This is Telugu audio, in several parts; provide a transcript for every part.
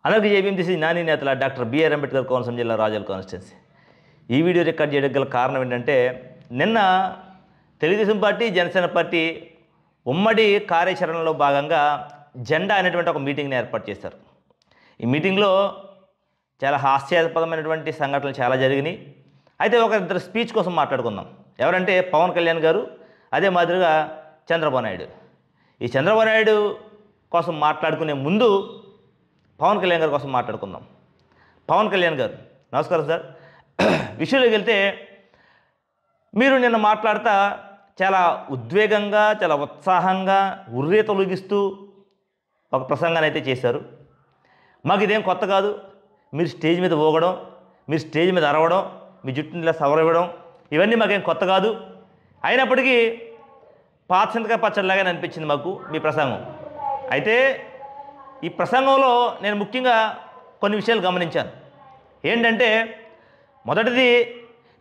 అలాగే ఏబిఎం దిస్ నాని నేతల డాక్టర్ బిఆర్ అంబేద్కర్ కోనసీమ జిల్లా రాజోల్ కాన్స్టిట్యున్సీ. ఈ వీడియో రికార్డ్ చేయడానికి గల కారణం ఏంటంటే, నిన్న తెలుగుదేశం పార్టీ జనసేన పార్టీ ఉమ్మడి కార్యాచరణలో భాగంగా జెండా అనేటువంటి ఒక మీటింగ్ని ఏర్పాటు చేశారు. ఈ మీటింగ్లో చాలా హాస్యాస్పదమైనటువంటి సంఘటనలు చాలా జరిగినాయి. అయితే ఒక ఇద్దరు స్పీచ్ కోసం మాట్లాడుకుందాం. ఎవరంటే పవన్ కళ్యాణ్ గారు, అదే మాదిరిగా చంద్రబాబు నాయుడు. ఈ చంద్రబాబు నాయుడు కోసం మాట్లాడుకునే ముందు పవన్ కళ్యాణ్ గారి కోసం మాట్లాడుకుందాం. పవన్ కళ్యాణ్ గారు నమస్కారం సార్. విషయంలోకి వెళ్తే, మీరు నిన్న మాట్లాడుతూ చాలా ఉద్వేగంగా, చాలా ఉత్సాహంగా, ఉర్రేతొలగిస్తూ ఒక ప్రసంగాన్ని అయితే చేశారు. మాకు ఇదేం కొత్త కాదు. మీరు స్టేజ్ మీద ఊగడం, మీరు స్టేజ్ మీద అరవడం, మీ జుట్టుని ఇలా సవరవ్వడం, ఇవన్నీ మాకేం కొత్త కాదు. అయినప్పటికీ పాత చింతకాయ పచ్చడిలాగానే అనిపించింది మాకు మీ ప్రసంగం. అయితే ఈ ప్రసంగంలో నేను ముఖ్యంగా కొన్ని విషయాలు గమనించాను. ఏంటంటే, మొదటిది,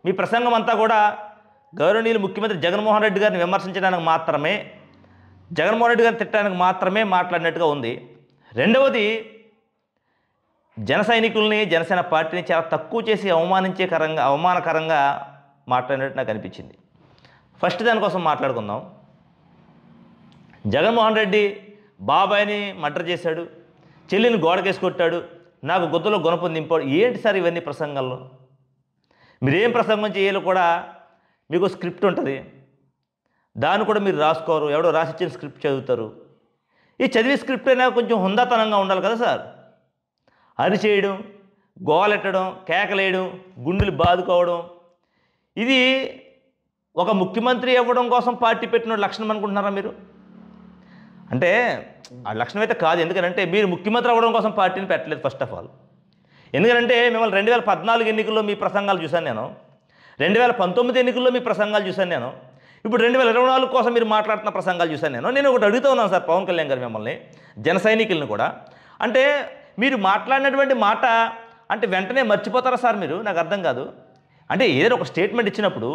మీ ప్రసంగం అంతా కూడా గౌరవనీయులు ముఖ్యమంత్రి జగన్మోహన్ రెడ్డి గారిని విమర్శించడానికి మాత్రమే, జగన్మోహన్ రెడ్డి గారిని తిట్టడానికి మాత్రమే మాట్లాడినట్టుగా ఉంది. రెండవది, జన సైనికుల్ని, జనసేన పార్టీని చాలా తక్కువ చేసి అవమానకరంగా మాట్లాడినట్టు నాకు అనిపించింది. ఫస్ట్ దానికోసం మాట్లాడుకుందాం. జగన్మోహన్ రెడ్డి బాబాయిని మర్డర్ చేశాడు, చెల్లిని గోడకేసి కొట్టాడు, నాకు గొంతులో గుణపం నింపాడు. ఏంటి సార్ ఇవన్నీ ప్రసంగాల్లో? మీరేం ప్రసంగం చేయాలో కూడా మీకు స్క్రిప్ట్ ఉంటుంది, దాన్ని కూడా మీరు రాసుకోరు. ఎవడో రాసిచ్చిన స్క్రిప్ట్ చదువుతారు. ఈ చదివే స్క్రిప్ట్ అయినా కొంచెం హుందాతనంగా ఉండాలి కదా సార్. అరిచేయడం, గోలెట్టడం, కేకలేయడం, గుండెలు బాదుకోవడం, ఇది ఒక ముఖ్యమంత్రి అవ్వడం కోసం పార్టీ పెట్టిన లక్షణం అనుకుంటున్నారా మీరు? అంటే ఆ లక్షణం అయితే కాదు. ఎందుకంటే మీరు ముఖ్యమంత్రి అవ్వడం కోసం పార్టీని పెట్టలేదు ఫస్ట్ ఆఫ్ ఆల్. ఎందుకంటే మిమ్మల్ని 2014 ఎన్నికల్లో మీ ప్రసంగాలు చూశాను నేను, 2019 ఎన్నికల్లో మీ ప్రసంగాలు చూశాను నేను, ఇప్పుడు 2024 కోసం మీరు మాట్లాడుతున్న ప్రసంగాలు చూశాను నేను. నేను ఒకటి అడుగుతూ ఉన్నాను సార్ పవన్ కళ్యాణ్ గారు మిమ్మల్ని, జన సైనికులను కూడా. అంటే మీరు మాట్లాడినటువంటి మాట అంటే వెంటనే మర్చిపోతారా సార్ మీరు? నాకు అర్థం కాదు. అంటే ఏదైనా ఒక స్టేట్మెంట్ ఇచ్చినప్పుడు,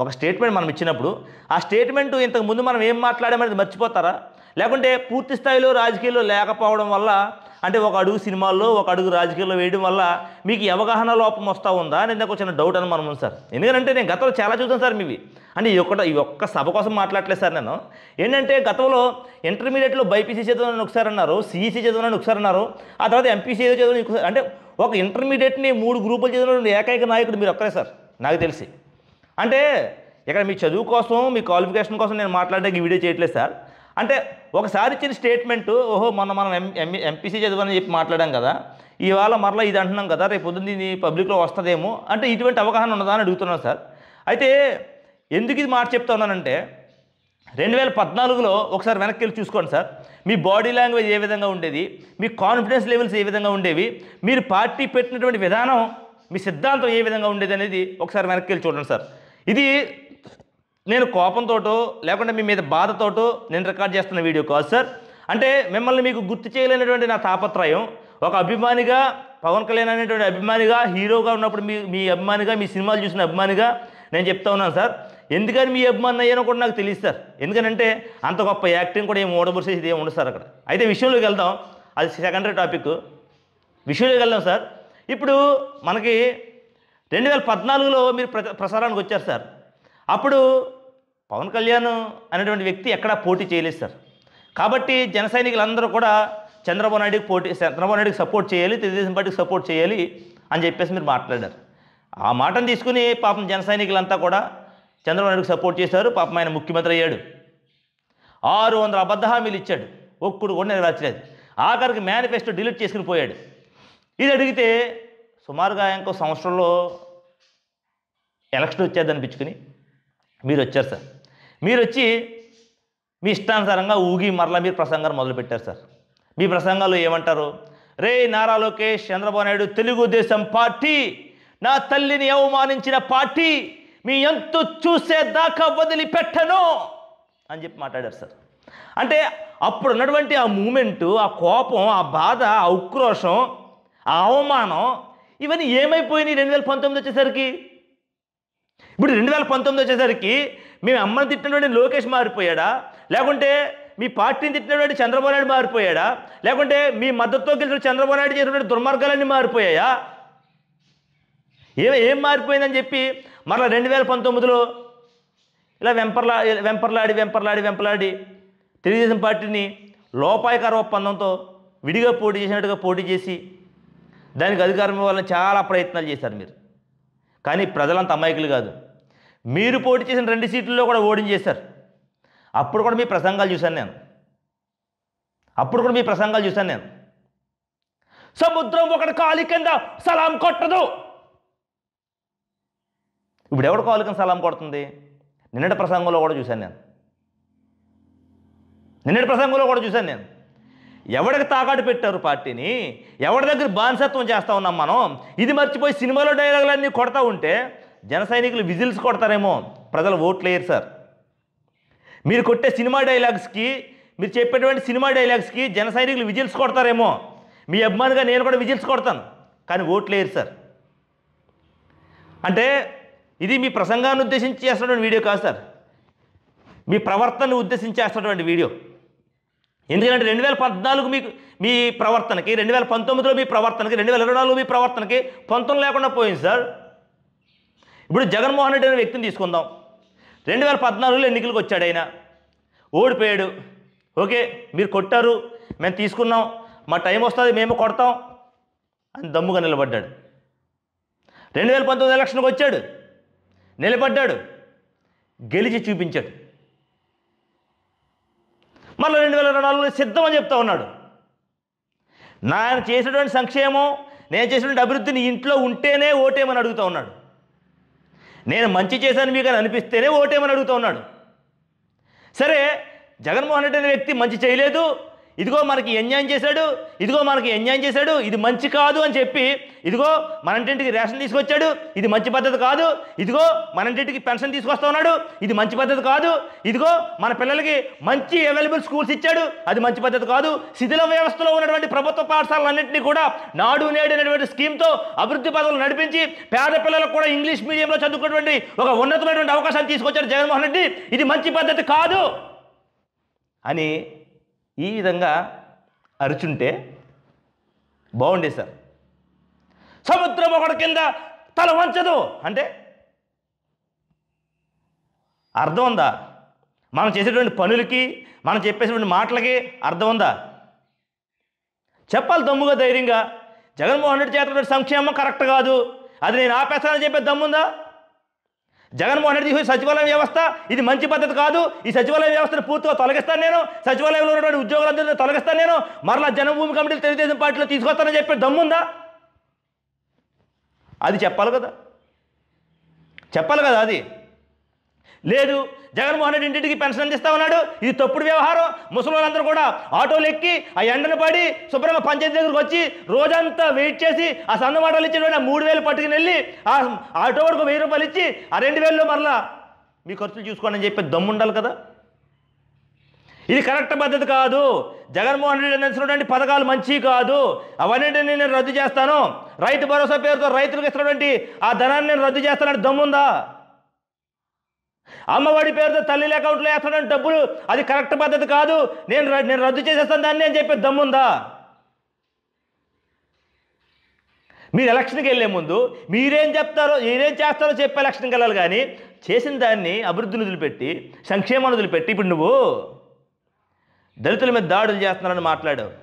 ఒక స్టేట్మెంట్ మనం ఇచ్చినప్పుడు ఆ స్టేట్మెంటు ఇంతకుముందు మనం ఏం మాట్లాడామనేది మర్చిపోతారా? లేకుంటే పూర్తి స్థాయిలో రాజకీయాల్లో లేకపోవడం వల్ల, అంటే ఒక అడుగు సినిమాల్లో, ఒక అడుగు రాజకీయాల్లో వేయడం వల్ల మీకు అవగాహన లోపం వస్తూ ఉందా అనేది నాకు చిన్న డౌట్ అని మనం ఉంది సార్. ఎందుకంటే నేను గతంలో చాలా చూసాను సార్ మీవి. అంటే ఈ ఒక్క సభ కోసం మాట్లాడలేదు సార్ నేను. ఏంటంటే గతంలో ఇంటర్మీడియట్లో బైపీసీ చదవని ఒకసారి అన్నారు, సిఈసీ చదవని ఒకసారి అన్నారు, ఆ తర్వాత ఎంపీసీ చదవని ఒకసారి. అంటే ఒక ఇంటర్మీడియట్ని 3 గ్రూపులు చదివిన ఏకైక నాయకుడు మీరు ఒక్కరే సార్ నాకు తెలిసి. అంటే ఇక్కడ మీ చదువు కోసం, మీ క్వాలిఫికేషన్ కోసం నేను మాట్లాడడానికి ఈ వీడియో చేయట్లేదు సార్. అంటే ఒకసారి ఇచ్చిన స్టేట్మెంటు, ఓహో మనం ఎంపీసీ చదవని చెప్పి మాట్లాడాం కదా, ఇవాళ మరలా ఇది అంటున్నాం కదా, రేపు పొద్దున్న ఇది పబ్లిక్లో వస్తుందేమో, అంటే ఇటువంటి అవగాహన ఉన్నదా అని అడుగుతున్నాను సార్. అయితే ఎందుకు ఇది మాట చెప్తా ఉన్నానంటే, 2014లో ఒకసారి వెనక్కి వెళ్ళి చూసుకోండి సార్. మీ బాడీ లాంగ్వేజ్ ఏ విధంగా ఉండేది, మీ కాన్ఫిడెన్స్ లెవెల్స్ ఏ విధంగా ఉండేవి, మీరు పార్టీ పెట్టినటువంటి విధానం, మీ సిద్ధాంతం ఏ విధంగా ఉండేది అనేది ఒకసారి వెనక్కి వెళ్ళి చూడండి సార్. ఇది నేను కోపంతోటో లేకుంటే మీ మీద బాధతోటో నేను రికార్డ్ చేస్తున్న వీడియో కాదు సార్. అంటే మిమ్మల్ని మీకు గుర్తు చేయలేనటువంటి నా తాపత్రయం, ఒక అభిమానిగా, పవన్ కళ్యాణ్ అనేటువంటి అభిమానిగా, హీరోగా ఉన్నప్పుడు మీ అభిమానిగా, మీ సినిమాలు చూసిన అభిమానిగా నేను చెప్తా ఉన్నాను సార్. ఎందుకని మీ అభిమాని అయ్యానో కూడా నాకు తెలియదు సార్. ఎందుకంటే అంత గొప్ప యాక్టింగ్ కూడా ఏం ఓడబుర్సేది ఏమి ఉండదు సార్ అక్కడ. అయితే విషయంలోకి వెళ్దాం, అది సెకండరీ టాపిక్. విషయంలోకి వెళ్దాం సార్. ఇప్పుడు మనకి 2014లో మీరు ప్రసారానికి వచ్చారు సార్. అప్పుడు పవన్ కళ్యాణ్ అనేటువంటి వ్యక్తి ఎక్కడా పోటీ చేయలేదు సార్. కాబట్టి జన సైనికులందరూ కూడా చంద్రబాబు నాయుడికి సపోర్ట్ చేయాలి, తెలుగుదేశం పార్టీకి సపోర్ట్ చేయాలి అని చెప్పేసి మీరు మాట్లాడారు. ఆ మాటను తీసుకుని పాపం జన సైనికులంతా కూడా చంద్రబాబు నాయుడికి సపోర్ట్ చేశారు. పాపం ఆయన ముఖ్యమంత్రి అయ్యాడు. 600 అబద్ధ హామీలు ఇచ్చాడు, ఒక్కడు కూడా నెరవేర్చలేదు. ఆఖరికి మేనిఫెస్టో డిలీట్ చేసుకుని పోయాడు. ఇది అడిగితే సుమారుగా ఇంకో సంవత్సరంలో ఎలక్షన్ వచ్చేది అనిపించుకుని మీరు వచ్చారు సార్. మీరు వచ్చి మీ ఇష్టానుసారంగా ఊగి మరలా మీరు ప్రసంగాలు మొదలుపెట్టారు సార్. మీ ప్రసంగాలు ఏమంటారు? రే నారా లోకేష్, చంద్రబాబు నాయుడు తెలుగుదేశం పార్టీ నా తల్లిని అవమానించిన పార్టీ, మీ ఎంతో చూసేదాకా వదిలిపెట్టను అని చెప్పి మాట్లాడారు సార్. అంటే అప్పుడు ఉన్నటువంటి ఆ మూమెంటు, ఆ కోపం, ఆ బాధ, ఆ ఉక్రోషం, ఆ అవమానం, ఇవన్నీ ఏమైపోయినాయి 2019 వచ్చేసరికి? ఇప్పుడు 2019 వచ్చేసరికి మేము అమ్మని తిట్టినటువంటి లోకేష్ మారిపోయాడా, లేకుంటే మీ పార్టీని తిట్టినటువంటి చంద్రబాబు నాయుడు మారిపోయాడా, లేకుంటే మీ మద్దతుతో గెలిచిన చంద్రబాబు నాయుడు చేసినటువంటి దుర్మార్గాలన్నీ మారిపోయాయా? ఏం మారిపోయిందని చెప్పి మరలా 2019లో ఇలా వెంపర్లాడి తెలుగుదేశం పార్టీని లోపాయకార ఒప్పందంతో విడిగా పోటీ చేసినట్టుగా పోటీ చేసి దానికి అధికారం ఇవ్వాలని చాలా ప్రయత్నాలు చేశారు మీరు. కానీ ప్రజలంత అమాయకులు కాదు. మీరు పోటీ చేసిన 2 సీట్లలో కూడా ఓడించేశారు. అప్పుడు కూడా మీ ప్రసంగాలు చూశాను నేను. సముద్రం ఒకటి కాలి కింద సలాం కొట్టదు. ఇప్పుడు ఎవడు కాలు కింద సలాం కొడుతుంది? నిన్నటి ప్రసంగంలో కూడా చూశాను నేను. ఎవడికి తాకాటు పెట్టారు పార్టీని, ఎవరి దగ్గర బానిసత్వం చేస్తూ ఉన్నాం మనం. ఇది మర్చిపోయి సినిమాలో డైలాగులన్నీ కొడతా ఉంటే జన సైనికులు విజిల్స్ కొడతారేమో, ప్రజలు ఓట్లు వేయరు సార్. మీరు కొట్టే సినిమా డైలాగ్స్కి, మీరు చెప్పేటువంటి సినిమా డైలాగ్స్కి జన సైనికులు విజిల్స్ కొడతారేమో. మీ అభిమానిగా నేను కూడా విజిల్స్ కొడతాను, కానీ ఓట్లు వేయరు సార్. అంటే ఇది మీ ప్రసంగాన్ని ఉద్దేశించి చేస్తున్నటువంటి వీడియో కాదు సార్, మీ ప్రవర్తనను ఉద్దేశించి చేస్తున్నటువంటి వీడియో. ఎందుకంటే 2014 మీకు మీ ప్రవర్తనకి, 2019లో మీ ప్రవర్తనకి, 2024 మీ ప్రవర్తనకి పొంతం లేకుండా పోయింది సార్. ఇప్పుడు జగన్మోహన్ రెడ్డి అనే వ్యక్తిని తీసుకుందాం. 2014లో ఎన్నికలకు వచ్చాడు, ఆయన ఓడిపోయాడు. ఓకే, మీరు కొట్టారు, మేము తీసుకున్నాం, మా టైం వస్తుంది, మేము కొడతాం అని దమ్ముగా నిలబడ్డాడు. 2019 ఎలక్షన్కి వచ్చాడు, నిలబడ్డాడు, గెలిచి చూపించాడు. మళ్ళీ 2024లో సిద్ధమని చెప్తా ఉన్నాడు. నేను చేసినటువంటి సంక్షేమం, నేను చేసినటువంటి అభివృద్ధిని ఇంట్లో ఉంటేనే ఓటేమని అడుగుతూ ఉన్నాడు. నేను మంచి చేశాను మీకు అని అనిపిస్తేనే ఓటేమని అడుగుతూ ఉన్నాడు. సరే, జగన్మోహన్ రెడ్డి అనే వ్యక్తి మంచి చేయలేదు, ఇదిగో మనకి అన్యాయం చేశాడు, ఇది మంచి కాదు అని చెప్పి, ఇదిగో మన ఇంటింటికి రేషన్ తీసుకొచ్చాడు, ఇది మంచి పద్ధతి కాదు, ఇదిగో మన ఇంటింటికి పెన్షన్ తీసుకొస్తా ఉన్నాడు, ఇది మంచి పద్ధతి కాదు, ఇదిగో మన పిల్లలకి మంచి అవైలబుల్ స్కూల్స్ ఇచ్చాడు, అది మంచి పద్ధతి కాదు, శిథిల వ్యవస్థలో ఉన్నటువంటి ప్రభుత్వ పాఠశాలన్నింటినీ కూడా నాడు నేడు అనేటువంటి స్కీమ్తో అభివృద్ధి పథకాలు నడిపించి పేద పిల్లలకు కూడా ఇంగ్లీష్ మీడియంలో చదువుకున్నటువంటి ఒక ఉన్నతమైనటువంటి అవకాశాన్ని తీసుకొచ్చాడు జగన్మోహన్ రెడ్డి, ఇది మంచి పద్ధతి కాదు అని ఈ విధంగా అరుచుంటే బాగుండేది సార్. సముద్రం ఒకటి కింద తల వంచదు అంటే అర్థం ఉందా? మనం చేసేటువంటి పనులకి, మనం చెప్పేసేటువంటి మాటలకి అర్థం ఉందా? చెప్పాలి దమ్ముగా, ధైర్యంగా. జగన్మోహన్ రెడ్డి చేస్తున్నటువంటి సంక్షేమం కరెక్ట్ కాదు, అది నేను ఆపేస్తానని చెప్పే దమ్ముందా? జగన్మోహన్ రెడ్డి సచివాలయం వ్యవస్థ ఇది మంచి పద్ధతి కాదు, ఈ సచివాలయ వ్యవస్థను పూర్తిగా తొలగిస్తాను నేను, సచివాలయంలో ఉన్నటువంటి ఉద్యోగులందరినీ తొలగిస్తాను నేను, మరలా జన్మభూమి కమిటీలు తెలుగుదేశం పార్టీలో తీసుకొస్తానని చెప్పే దమ్ముందా? అది చెప్పాలి కదా. అది లేదు. జగన్మోహన్ రెడ్డి ఇంటింటికి పెన్షన్ అందిస్తా ఉన్నాడు, ఇది తప్పుడు వ్యవహారం. ముసలివాళ్ళందరూ కూడా ఆటోలు ఎక్కి ఆ ఎండను పడి శుభ్రంగా పంచాయతీ దగ్గరకు వచ్చి రోజంతా వెయిట్ చేసి ఆ సన్నమాటలు ఇచ్చినటువంటి 3,000 పట్టుకుని వెళ్ళి ఆ ఆటో వాడికి 1,000 రూపాయలు ఇచ్చి ఆ 2,000లో మరలా మీ ఖర్చులు చూసుకోండి అని చెప్పి దమ్ము ఉండాలి కదా. ఇది కరెక్ట్ పద్ధతి కాదు. జగన్మోహన్ రెడ్డి అందిస్తున్నటువంటి పథకాలు మంచి కాదు, అవన్నింటినీ నేను రద్దు చేస్తాను, రైతు భరోసా పేరుతో రైతులకు ఇస్తున్నటువంటి ఆ ధనాన్ని నేను రద్దు చేస్తానని దమ్ముందా? అమ్మఒడి పేరుతో తల్లి అకౌంట్లో వేస్తున్న డబ్బులు అది కరెక్ట్ పద్ధతి కాదు, నేను రద్దు చేసేస్తాను దాన్ని అని చెప్పి దమ్ముందా? మీరు ఎలక్షన్కి వెళ్ళే ముందు మీరేం చేస్తారో చెప్పి ఎలక్షన్కి వెళ్ళాలి, కానీ చేసిన దాన్ని అభివృద్ధిని వదిలిపెట్టి, సంక్షేమాన్ని వదిలిపెట్టి, ఇప్పుడు నువ్వు దళితుల మీద దాడులు చేస్తున్నారని మాట్లాడావు,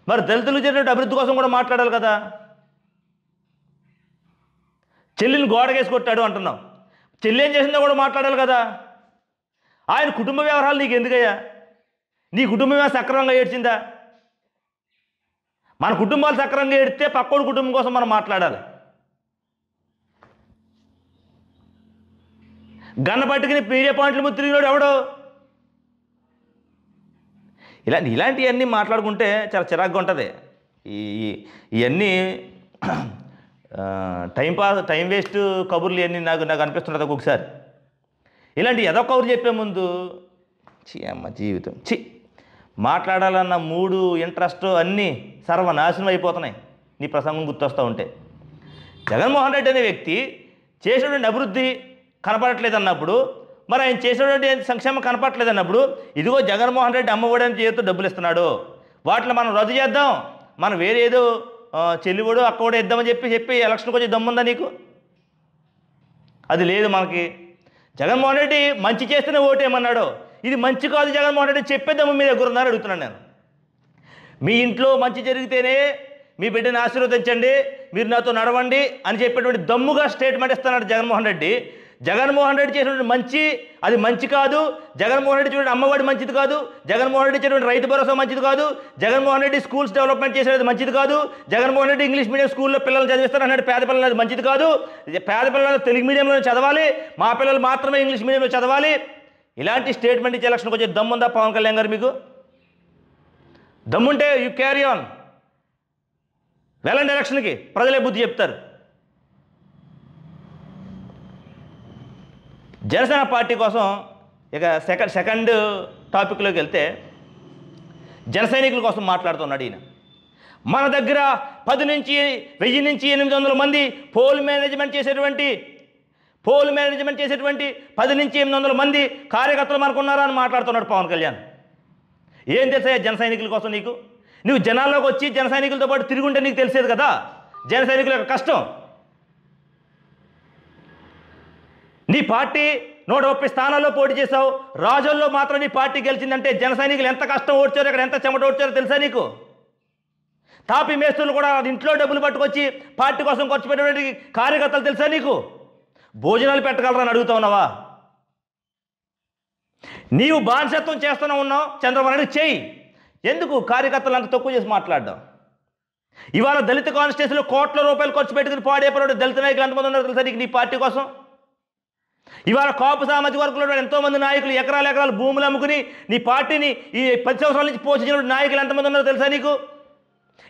మరి దళితులు చేసినట్టు అభివృద్ధి కోసం కూడా మాట్లాడాలి కదా. చెల్లిని గోడకేసి కొట్టాడు అంటున్నావు, చెల్లి ఏం చేసిందో కూడా మాట్లాడాలి కదా. ఆయన కుటుంబ వ్యవహారాలు నీకు ఎందుకయ్యా? నీ కుటుంబమే సక్రమంగా ఏడ్చిందా? మన కుటుంబాలు సక్రమంగా ఏడితే పక్కోడి కుటుంబం కోసం మనం మాట్లాడాలి. గన్న పట్టుకుని మీడియా పాయింట్లు తిరిగినాడు ఎవడో. ఇలాంటివన్నీ మాట్లాడుకుంటే చాలా చిరాగ్గా ఉంటుంది. ఇవన్నీ టైం వేస్ట్ కబుర్లు ఇవన్నీ నాకు అనిపిస్తుంటుంది ఒక్కొక్కసారి. ఇలాంటి ఏదో కబురు చెప్పే ముందు అమ్మ జీవితం మాట్లాడాలన్న మూడు ఇంట్రెస్ట్ అన్నీ సర్వనాశనం అయిపోతున్నాయి నీ ప్రసంగం గుర్తొస్తూ ఉంటే. జగన్మోహన్ రెడ్డి అనే వ్యక్తి చేసినటువంటి అభివృద్ధి కనపడట్లేదు అన్నప్పుడు మరి ఆయన చేసేటువంటి సంక్షేమం కనపట్లేదు అన్నప్పుడు ఇదిగో జగన్మోహన్ రెడ్డి అమ్మఒడి అని చేతితో డబ్బులు ఇస్తున్నాడు, వాటిలో మనం రద్దు చేద్దాం, మనం వేరే ఏదో చెల్లివాడు అక్కడో ఇద్దామని చెప్పి ఎలక్షన్కి వచ్చి దమ్ముందా నీకు? అది లేదు మనకి. జగన్మోహన్ రెడ్డి మంచి చేస్తేనే ఓటేమన్నాడు, ఇది మంచి కాదు జగన్మోహన్ రెడ్డి చెప్పేద్దాము మీ దగ్గర ఉందని అడుగుతున్నాను నేను. మీ ఇంట్లో మంచి జరిగితేనే మీ బిడ్డని ఆశీర్వదించండి, మీరు నాతో నడవండి అని చెప్పేటువంటి దమ్ముగా స్టేట్మెంట్ ఇస్తున్నాడు జగన్మోహన్ రెడ్డి. జగన్మోహన్ రెడ్డి చేసినటువంటి మంచి అది మంచి కాదు, జగన్మోహన్ రెడ్డి చేసినటువంటి అమ్మఒడి మంచిది కాదు, జగన్మోహన్ రెడ్డి చేసినటువంటి రైతు భరోసా మంచిది కాదు, జగన్మోహన్ రెడ్డి స్కూల్స్ డెవలప్మెంట్ చేసేది మంచిది కాదు, జగన్మోహన్ రెడ్డి ఇంగ్లీష్ మీడియం స్కూల్లో పిల్లలు చదివిస్తారు అన్నాడు, పేద పిల్లలు అది మంచిది కాదు, పేద పిల్లలు తెలుగు మీడియంలో చదవాలి, మా పిల్లలు మాత్రమే ఇంగ్లీష్ మీడియంలో చదవాలి. ఇలాంటి స్టేట్మెంట్ ఇచ్చే ఎలక్షన్కి వచ్చే దమ్ముందా పవన్ కళ్యాణ్ గారు? మీకు దమ్ముంటే యూ క్యారీ ఆన్, వెళ్ళండి ఎలక్షన్కి, ప్రజలే బుద్ధి చెప్తారు. జనసేన పార్టీ కోసం ఇక సెకండ్ టాపిక్లోకి వెళ్తే జన సైనికుల కోసం మాట్లాడుతున్నాడు ఈయన. మన దగ్గర 10 నుంచి 1000 నుంచి 800 మంది పోల్ మేనేజ్మెంట్ చేసేటువంటి 10 నుంచి 800 మంది కార్యకర్తలు మనకున్నారా అని మాట్లాడుతున్నాడు పవన్ కళ్యాణ్. ఏం తెలుసా జన సైనికుల కోసం నీకు? నువ్వు జనాల్లోకి వచ్చి జన సైనికులతో పాటు తిరుగుంటే నీకు తెలిసేది కదా జన సైనికుల యొక్క కష్టం. నీ పార్టీ 130 స్థానాల్లో పోటీ చేశావు, రాజోల్లో మాత్రం నీ పార్టీ గెలిచిందంటే జన సైనికులు ఎంత కష్టం ఓడ్చారో, ఇక్కడ ఎంత చెమట ఓడ్చారో తెలుసా నీకు? తాపీ మేస్తులు కూడా ఇంట్లో డబ్బులు పట్టుకొచ్చి పార్టీ కోసం ఖర్చు పెట్టేటువంటి కార్యకర్తలు తెలుసా నీకు? భోజనాలు పెట్టగలరా అని అడుగుతా ఉన్నావా? నీవు బానిసత్వం చేస్తూనే ఉన్నావు, చంద్రబాబు నాయుడు చేయి. ఎందుకు కార్యకర్తలు అంత తక్కువ చేసి మాట్లాడడం? ఇవాళ దళిత కాన్స్టిట్యూన్సీలో కోట్ల రూపాయలు ఖర్చు పెట్టుకుని పాడైపోయాడు దళిత నాయకులు ఎంతమంది ఉన్నారు తెలుసా నీకు నీ పార్టీ కోసం? ఇవాళ కాపు సామాజిక వర్గంలో ఎంతోమంది నాయకులు ఎకరాలు భూములు అమ్ముకుని నీ పార్టీని ఈ 10 సంవత్సరాల నుంచి పోషించిన నాయకులు ఎంతమంది ఉన్నారో తెలుసా నీకు?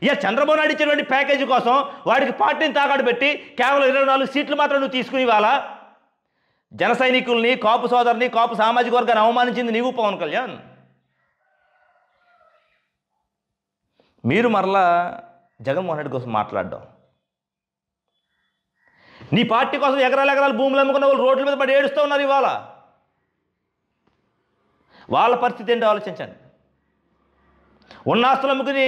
ఇక చంద్రబాబు నాయుడు ఇచ్చినటువంటి ప్యాకేజీ కోసం వాడికి పార్టీని తాకాడు పెట్టి కేవలం 24 సీట్లు మాత్రం నువ్వు తీసుకుని ఇవాళ జన సైనికుల్ని, కాపు సోదరుని, కాపు సామాజిక వర్గాన్ని అవమానించింది నీవు పవన్ కళ్యాణ్. మీరు మరలా జగన్మోహన్ రెడ్డి కోసం మాట్లాడడం, నీ పార్టీ కోసం ఎకరాలు భూములు అమ్ముకున్న వాళ్ళు రోడ్ల మీద పడి ఏడుస్తూ ఉన్నారు. ఇవాళ వాళ్ళ పరిస్థితి ఏంటో ఆలోచించండి. ఉన్న ఆస్తులు అమ్ముకుని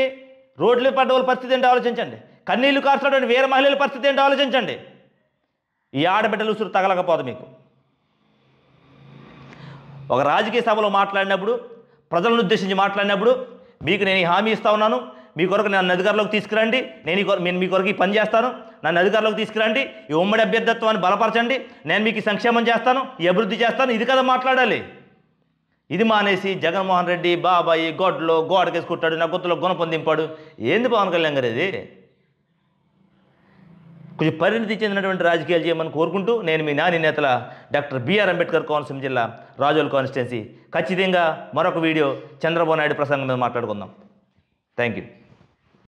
రోడ్ల మీద పడ్డ వాళ్ళ పరిస్థితి ఏంటో ఆలోచించండి. కన్నీళ్లు కార్చినటువంటి వీర మహిళల పరిస్థితి ఏంటో ఆలోచించండి. ఈ ఆడబిడ్డలు ఉసురు తగలకపోదు మీకు. ఒక రాజకీయ సభలో మాట్లాడినప్పుడు, ప్రజలను ఉద్దేశించి మాట్లాడినప్పుడు మీకు నేను ఈ హామీ ఇస్తా ఉన్నాను, మీ కొరకు నన్ను అధికారంలోకి తీసుకురండి, నేను మీ కొరకు ఈ పని చేస్తాను, నన్ను అధికారంలోకి తీసుకురండి, ఈ ఉమ్మడి అభ్యర్థత్వాన్ని బలపరచండి, నేను మీకు ఈ సంక్షేమం చేస్తాను, ఈ అభివృద్ధి చేస్తాను, ఇది కదా మాట్లాడాలి. ఇది మానేసి జగన్మోహన్ రెడ్డి బాబాయి గొడ్లో గోడకేసుకుంటాడు, నా గుర్తులో గుణపొందింపాడు. ఏంది పవన్ కళ్యాణ్ గారు ఇది? కొంచెం పరిణితి చెందినటువంటి రాజకీయాలు చేయమని కోరుకుంటూ నేను మీ నాని నేతల డాక్టర్ బిఆర్ అంబేద్కర్ కోనసీమ జిల్లా రాజోల్ కాన్స్టిట్యున్సీ. ఖచ్చితంగా మరొక వీడియో చంద్రబాబు నాయుడు ప్రసంగం మీద మాట్లాడుకుందాం. Thank you.